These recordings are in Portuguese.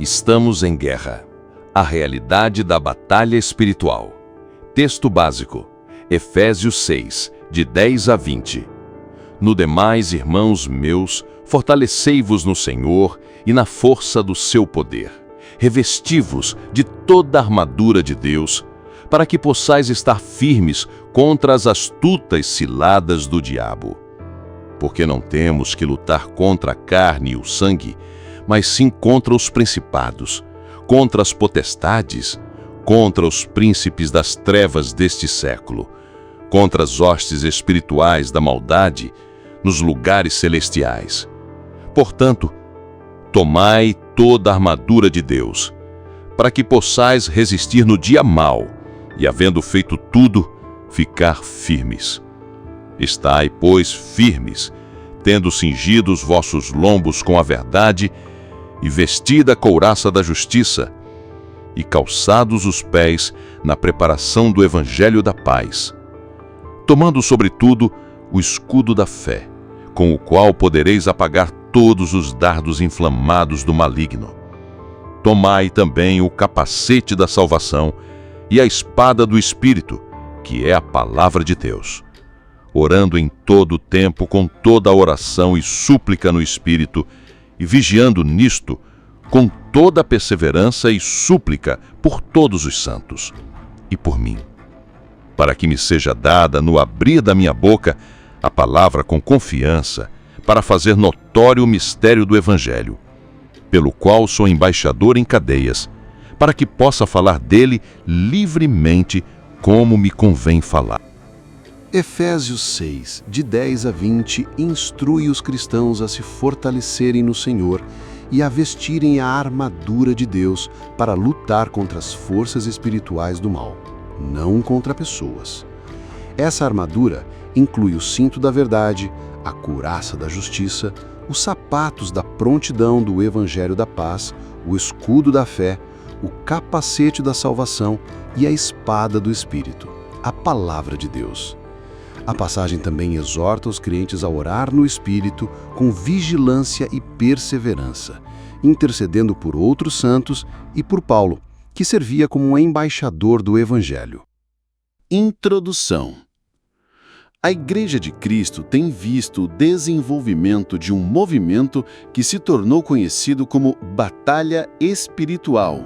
Estamos em guerra. A realidade da batalha espiritual. Texto básico. Efésios 6, de 10 a 20. No demais, irmãos meus, fortalecei-vos no Senhor e na força do seu poder. Revesti-vos de toda a armadura de Deus, para que possais estar firmes contra as astutas ciladas do diabo. Porque não temos que lutar contra a carne e o sangue, mas sim contra os principados, contra as potestades, contra os príncipes das trevas deste século, contra as hostes espirituais da maldade nos lugares celestiais. Portanto, tomai toda a armadura de Deus, para que possais resistir no dia mau e, havendo feito tudo, ficar firmes. Estai, pois, firmes, tendo cingido os vossos lombos com a verdade e vestida a couraça da justiça, e calçados os pés na preparação do evangelho da paz, tomando sobretudo o escudo da fé, com o qual podereis apagar todos os dardos inflamados do maligno. Tomai também o capacete da salvação e a espada do Espírito, que é a palavra de Deus, orando em todo o tempo com toda a oração e súplica no Espírito, e vigiando nisto com toda a perseverança e súplica por todos os santos, e por mim, para que me seja dada no abrir da minha boca a palavra com confiança, para fazer notório o mistério do Evangelho, pelo qual sou embaixador em cadeias, para que possa falar dele livremente como me convém falar. Efésios 6, de 10 a 20, instrui os cristãos a se fortalecerem no Senhor e a vestirem a armadura de Deus para lutar contra as forças espirituais do mal, não contra pessoas. Essa armadura inclui o cinto da verdade, a couraça da justiça, os sapatos da prontidão do evangelho da paz, o escudo da fé, o capacete da salvação e a espada do Espírito, a palavra de Deus. A passagem também exorta os crentes a orar no Espírito com vigilância e perseverança, intercedendo por outros santos e por Paulo, que servia como um embaixador do Evangelho. Introdução. A Igreja de Cristo tem visto o desenvolvimento de um movimento que se tornou conhecido como Batalha Espiritual,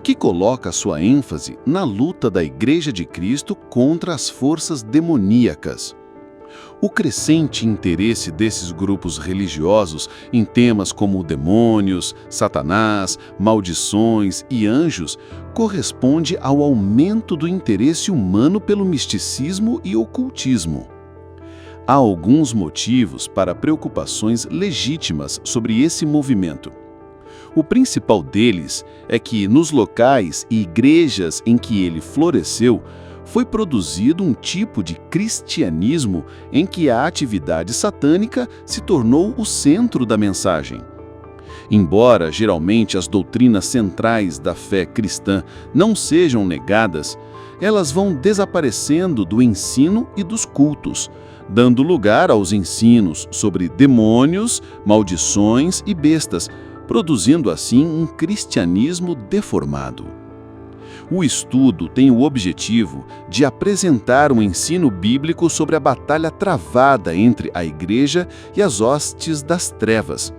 que coloca sua ênfase na luta da Igreja de Cristo contra as forças demoníacas. O crescente interesse desses grupos religiosos em temas como demônios, Satanás, maldições e anjos corresponde ao aumento do interesse humano pelo misticismo e ocultismo. Há alguns motivos para preocupações legítimas sobre esse movimento. O principal deles é que, nos locais e igrejas em que ele floresceu, foi produzido um tipo de cristianismo em que a atividade satânica se tornou o centro da mensagem. Embora geralmente as doutrinas centrais da fé cristã não sejam negadas, elas vão desaparecendo do ensino e dos cultos, dando lugar aos ensinos sobre demônios, maldições e bestas, produzindo assim um cristianismo deformado. O estudo tem o objetivo de apresentar um ensino bíblico sobre a batalha travada entre a Igreja e as hostes das trevas.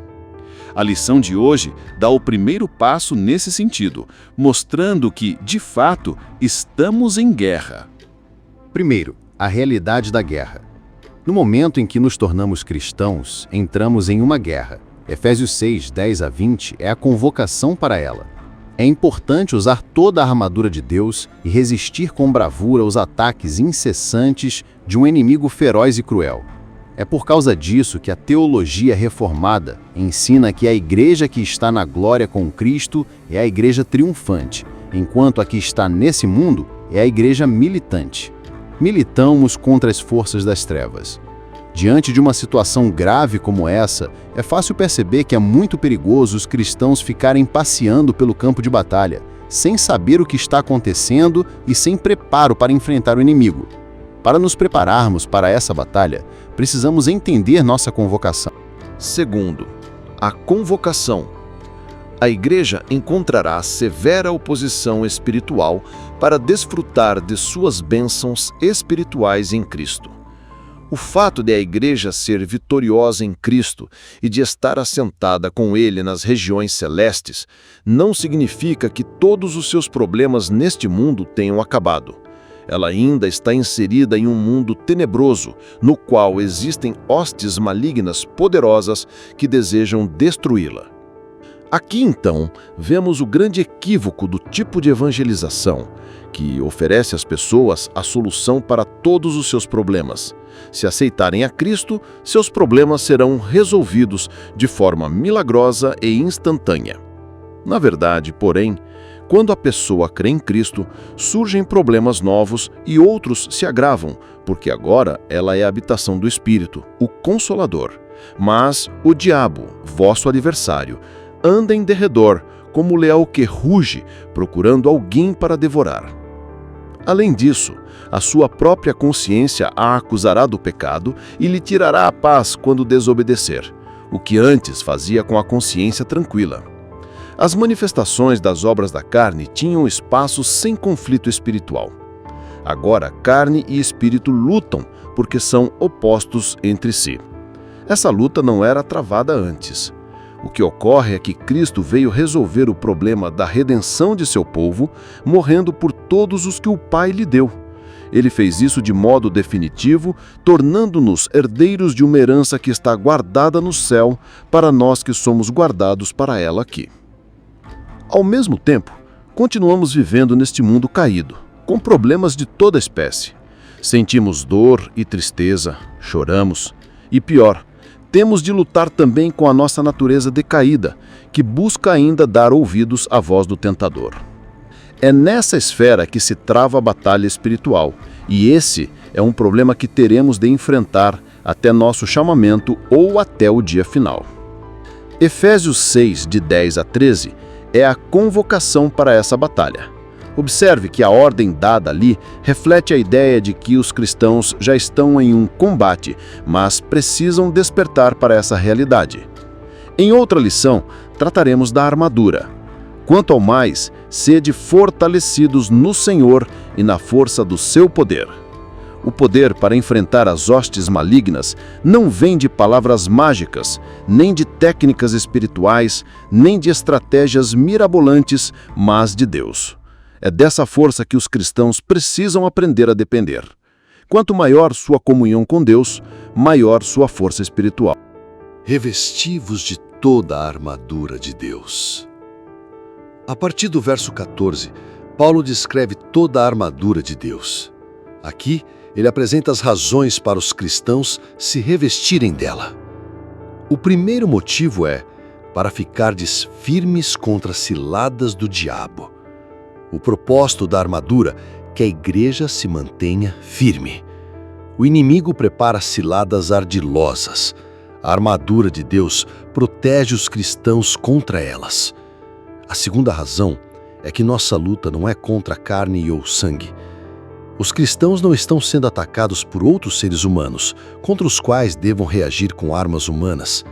A lição de hoje dá o primeiro passo nesse sentido, mostrando que, de fato, estamos em guerra. Primeiro, a realidade da guerra. No momento em que nos tornamos cristãos, entramos em uma guerra. Efésios 6, 10 a 20 é a convocação para ela. É importante usar toda a armadura de Deus e resistir com bravura aos ataques incessantes de um inimigo feroz e cruel. É por causa disso que a teologia reformada ensina que a igreja que está na glória com Cristo é a igreja triunfante, enquanto a que está nesse mundo é a igreja militante. Militamos contra as forças das trevas. Diante de uma situação grave como essa, é fácil perceber que é muito perigoso os cristãos ficarem passeando pelo campo de batalha, sem saber o que está acontecendo e sem preparo para enfrentar o inimigo. Para nos prepararmos para essa batalha, precisamos entender nossa convocação. Segundo, a convocação. a Igreja encontrará severa oposição espiritual para desfrutar de suas bênçãos espirituais em Cristo. O fato de a Igreja ser vitoriosa em Cristo e de estar assentada com Ele nas regiões celestes não significa que todos os seus problemas neste mundo tenham acabado. Ela ainda está inserida em um mundo tenebroso, no qual existem hostes malignas poderosas que desejam destruí-la. Aqui, então, vemos o grande equívoco do tipo de evangelização, que oferece às pessoas a solução para todos os seus problemas. Se aceitarem a Cristo, seus problemas serão resolvidos de forma milagrosa e instantânea. Na verdade, porém, quando a pessoa crê em Cristo, surgem problemas novos e outros se agravam, porque agora ela é a habitação do Espírito, o Consolador. Mas o diabo, vosso adversário, anda em derredor, como o leão que ruge, procurando alguém para devorar. Além disso, a sua própria consciência a acusará do pecado e lhe tirará a paz quando desobedecer, o que antes fazia com a consciência tranquila. As manifestações das obras da carne tinham espaço sem conflito espiritual. Agora, carne e espírito lutam porque são opostos entre si. Essa luta não era travada antes. O que ocorre é que Cristo veio resolver o problema da redenção de seu povo, morrendo por todos os que o Pai lhe deu. Ele fez isso de modo definitivo, tornando-nos herdeiros de uma herança que está guardada no céu, para nós que somos guardados para ela aqui. Ao mesmo tempo, continuamos vivendo neste mundo caído, com problemas de toda espécie. Sentimos dor e tristeza, choramos, e pior, temos de lutar também com a nossa natureza decaída, que busca ainda dar ouvidos à voz do tentador. É nessa esfera que se trava a batalha espiritual, e esse é um problema que teremos de enfrentar até nosso chamamento ou até o dia final. Efésios 6, de 10 a 13, é a convocação para essa batalha. Observe que a ordem dada ali reflete a ideia de que os cristãos já estão em um combate, mas precisam despertar para essa realidade. Em outra lição, trataremos da armadura. Quanto ao mais, sede fortalecidos no Senhor e na força do seu poder. O poder para enfrentar as hostes malignas não vem de palavras mágicas, nem de técnicas espirituais, nem de estratégias mirabolantes, mas de Deus. É dessa força que os cristãos precisam aprender a depender. Quanto maior sua comunhão com Deus, maior sua força espiritual. Revesti-vos de toda a armadura de Deus. A partir do verso 14, Paulo descreve toda a armadura de Deus. Aqui, ele apresenta as razões para os cristãos se revestirem dela. O primeiro motivo é para ficardes firmes contra as ciladas do diabo. O propósito da armadura é que a igreja se mantenha firme. O inimigo prepara ciladas ardilosas. A armadura de Deus protege os cristãos contra elas. A segunda razão é que nossa luta não é contra carne ou sangue. Os cristãos não estão sendo atacados por outros seres humanos, contra os quais devam reagir com armas humanas.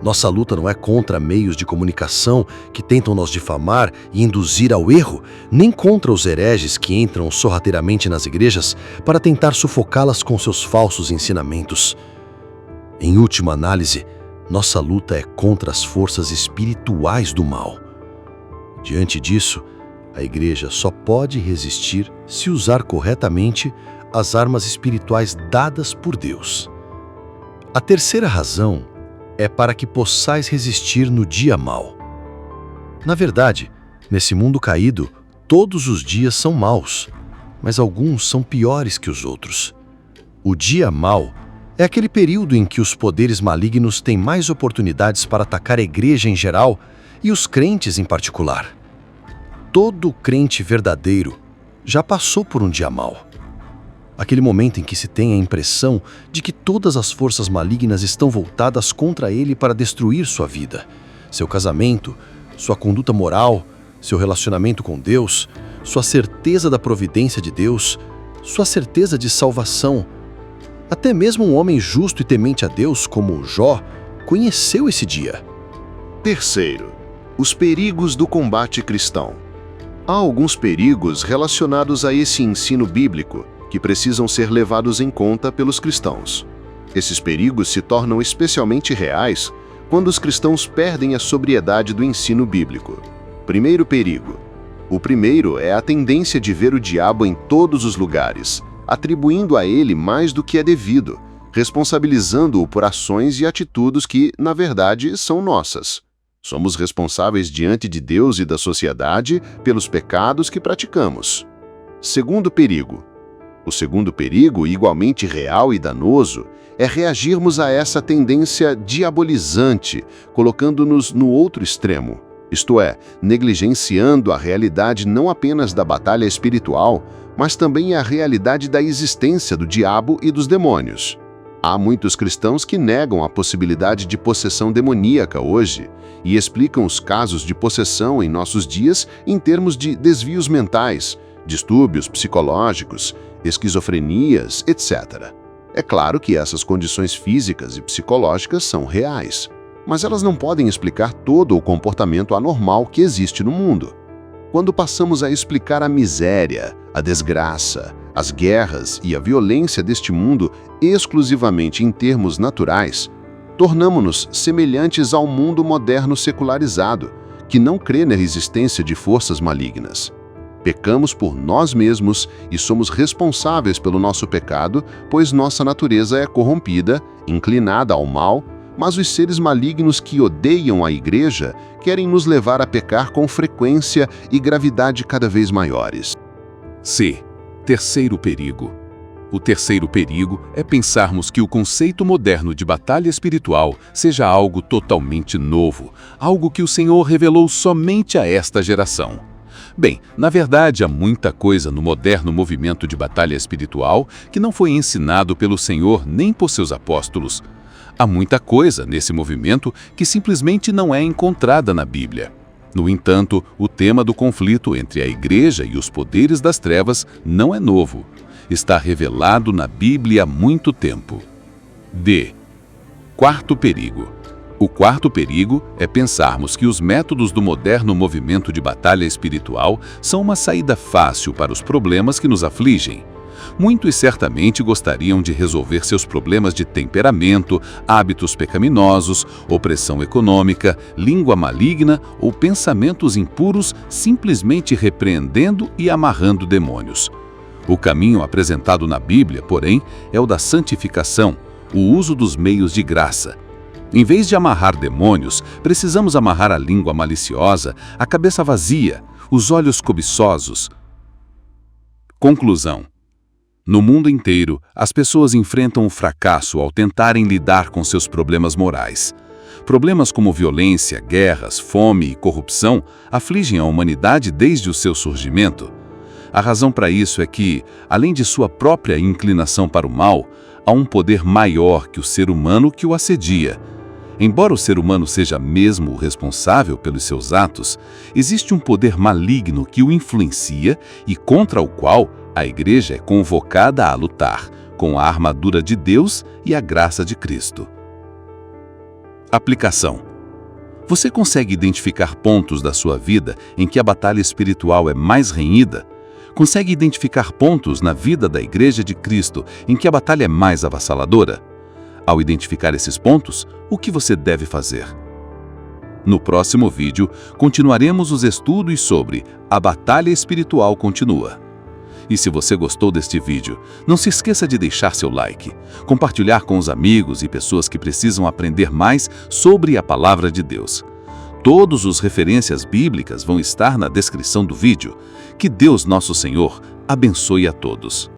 Nossa luta não é contra meios de comunicação que tentam nos difamar e induzir ao erro, nem contra os hereges que entram sorrateiramente nas igrejas para tentar sufocá-las com seus falsos ensinamentos. Em última análise, nossa luta é contra as forças espirituais do mal. Diante disso, a igreja só pode resistir se usar corretamente as armas espirituais dadas por Deus. A terceira razão é para que possais resistir no dia mau. Na verdade, nesse mundo caído, todos os dias são maus, mas alguns são piores que os outros. O dia mau é aquele período em que os poderes malignos têm mais oportunidades para atacar a igreja em geral e os crentes em particular. Todo crente verdadeiro já passou por um dia mau. Aquele momento em que se tem a impressão de que todas as forças malignas estão voltadas contra ele para destruir sua vida, seu casamento, sua conduta moral, seu relacionamento com Deus, sua certeza da providência de Deus, sua certeza de salvação. Até mesmo um homem justo e temente a Deus como Jó conheceu esse dia. Terceiro, Os perigos do combate cristão. Há alguns perigos relacionados a esse ensino bíblico que precisam ser levados em conta pelos cristãos. Esses perigos se tornam especialmente reais quando os cristãos perdem a sobriedade do ensino bíblico. Primeiro perigo. O primeiro é a tendência de ver o diabo em todos os lugares, atribuindo a ele mais do que é devido, responsabilizando-o por ações e atitudes que, na verdade, são nossas. Somos responsáveis diante de Deus e da sociedade pelos pecados que praticamos. Segundo perigo. O segundo perigo, igualmente real e danoso, é reagirmos a essa tendência diabolizante, colocando-nos no outro extremo, isto é, negligenciando a realidade não apenas da batalha espiritual, mas também a realidade da existência do diabo e dos demônios. Há muitos cristãos que negam a possibilidade de possessão demoníaca hoje e explicam os casos de possessão em nossos dias em termos de desvios mentais, distúrbios psicológicos, esquizofrenias, etc. É claro que essas condições físicas e psicológicas são reais, mas elas não podem explicar todo o comportamento anormal que existe no mundo. Quando passamos a explicar a miséria, a desgraça, as guerras e a violência deste mundo exclusivamente em termos naturais, tornamo-nos semelhantes ao mundo moderno secularizado, que não crê na existência de forças malignas. Pecamos por nós mesmos e somos responsáveis pelo nosso pecado, pois nossa natureza é corrompida, inclinada ao mal, mas os seres malignos que odeiam a Igreja querem nos levar a pecar com frequência e gravidade cada vez maiores. C. Terceiro perigo. O terceiro perigo é pensarmos que o conceito moderno de batalha espiritual seja algo totalmente novo, algo que o Senhor revelou somente a esta geração. Bem, na verdade, há muita coisa no moderno movimento de batalha espiritual que não foi ensinado pelo Senhor nem por seus apóstolos. Há muita coisa nesse movimento que simplesmente não é encontrada na Bíblia. No entanto, o tema do conflito entre a Igreja e os poderes das trevas não é novo. Está revelado na Bíblia há muito tempo. D. Quarto perigo. O quarto perigo é pensarmos que os métodos do moderno movimento de batalha espiritual são uma saída fácil para os problemas que nos afligem. Muitos certamente gostariam de resolver seus problemas de temperamento, hábitos pecaminosos, opressão econômica, língua maligna ou pensamentos impuros simplesmente repreendendo e amarrando demônios. O caminho apresentado na Bíblia, porém, é o da santificação, o uso dos meios de graça. Em vez de amarrar demônios, precisamos amarrar a língua maliciosa, a cabeça vazia, os olhos cobiçosos. Conclusão. No mundo inteiro, as pessoas enfrentam o fracasso ao tentarem lidar com seus problemas morais. Problemas como violência, guerras, fome e corrupção afligem a humanidade desde o seu surgimento. A razão para isso é que, além de sua própria inclinação para o mal, há um poder maior que o ser humano que o assedia. Embora o ser humano seja mesmo o responsável pelos seus atos, existe um poder maligno que o influencia e contra o qual a Igreja é convocada a lutar, com a armadura de Deus e a graça de Cristo. Aplicação. Você consegue identificar pontos da sua vida em que a batalha espiritual é mais renhida? Consegue identificar pontos na vida da Igreja de Cristo em que a batalha é mais avassaladora? Ao identificar esses pontos, o que você deve fazer? No próximo vídeo, continuaremos os estudos sobre A Batalha Espiritual Continua. E se você gostou deste vídeo, não se esqueça de deixar seu like, compartilhar com os amigos e pessoas que precisam aprender mais sobre a Palavra de Deus. Todas as referências bíblicas vão estar na descrição do vídeo. Que Deus, nosso Senhor, abençoe a todos.